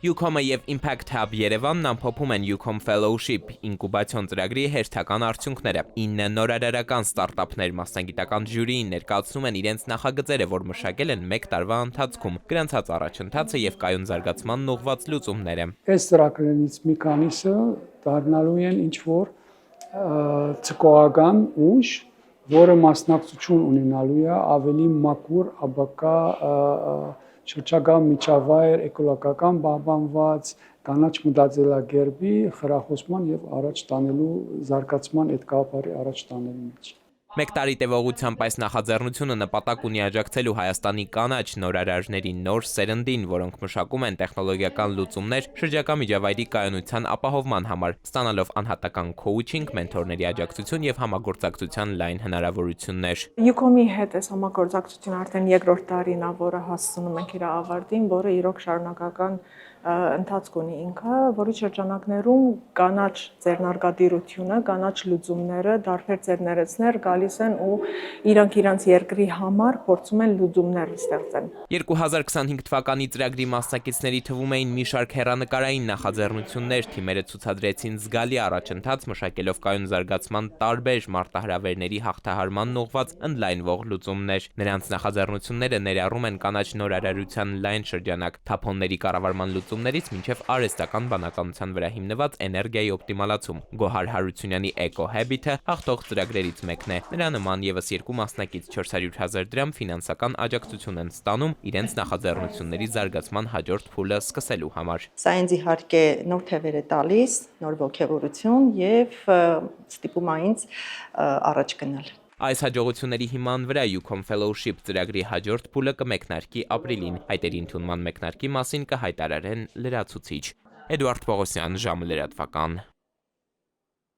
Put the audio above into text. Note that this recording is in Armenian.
UCOM-ը և Impact Hub Երևանն ամփոփում են UCOM Fellowship ինկուբացիոն ծրագրի հերթական արդյունքները։ 9 նորարարական ստարտափներ մասնագիտական ժյուրիին ներկայացնում են իրենց նախագծերը, որ մշակել են 1 տարվա ընթացքում, գրանցած առաջընթացը և կայուն զարգացմանն ուղղված լուծումները։ Այս ծրագրերից մի քանիսը դառնալու են ինչ-որ ցկողական ուժ, որը մասնակցություն ունենալու է ավելի մաքուր, աբակա շրջակա միջավայր, էկոլոգիական պահպանված, կանաչ մտածելակերպի խրախուսման եւ առաջ տանելու զարգացման այդ գաղափարի առաջ տանելու մեջ։ 1 տարի տևողությամբ այս նախաձեռնությունը նպատակ ունի աջակցելու Հայաստանի կանաչ նորարարների նոր սերնդին, որոնք մշակում են տեխնոլոգիական լուծումներ շրջակա միջավայրի կայունության ապահովման համար, ստանալով անհատական քոուչինգ, մենթորների աջակցություն եւ համագործակցության լայն հնարավորություններ։ UCOM-ի հետ այս համագործակցությունը արդեն 2-րդ տարին է, որը հասցնում ենք իր ավարտին, որը իրոք շարունակական ընթացք ունի ինքը, որի շրջանակներում կանաչ ձեռնարկատիրությունը, կանաչ լուծումները, դարբեր ձեռներեցներ գալիս են ու իրանք իրանց երկրի համար փորձում են լուծումներ ստեղծեն։ 2025 թվականի ծրագրի մասնակիցների թվում էին մի շարք հեռանկարային նախաձեռնություններ, թիմերը ցուցադրեցին զգալի առաջընթաց, մշակելով կայուն զարգացման տարբեր մարտահրավերների հաղթահարմանն ուղղված ընդլայնվող լուծումներ։ Նրանց նախաձեռնությունները ներառում են կանաչ նորարարության լայն շրջանակ, թափոնների կառավարման լուծումներից մինչև արհեստական բանականության վրա հիմնված էներգիայի օպտիմալացում։ Գոհար Հարությունյանի Eco Habit-ը հաղթող ծրագրերից մեկն է։ Նրա նման եւս 2 մասնակից 400,000 դրամ ֆինանսական աջակցություն են ստանում իրենց նախաձեռնությունների զարգացման հաջորդ փուլը սկսելու համար։ Սա ինձ իհարկե նոր թևեր է տալիս, նոր ոգևորություն եւ ստիպում է ինձ առաջ գնալ։ Այս հաջողությունների հիման վրա UCOM Fellowship ծրագրի հաջորդ փուլը կմեկնարկի ապրիլին։ Հայտերի ընդունման մեկնարկի մասին կհայտարարեն լրացուցիչ։ Էդուարդ Պողոսյան, ժամը լրատվական։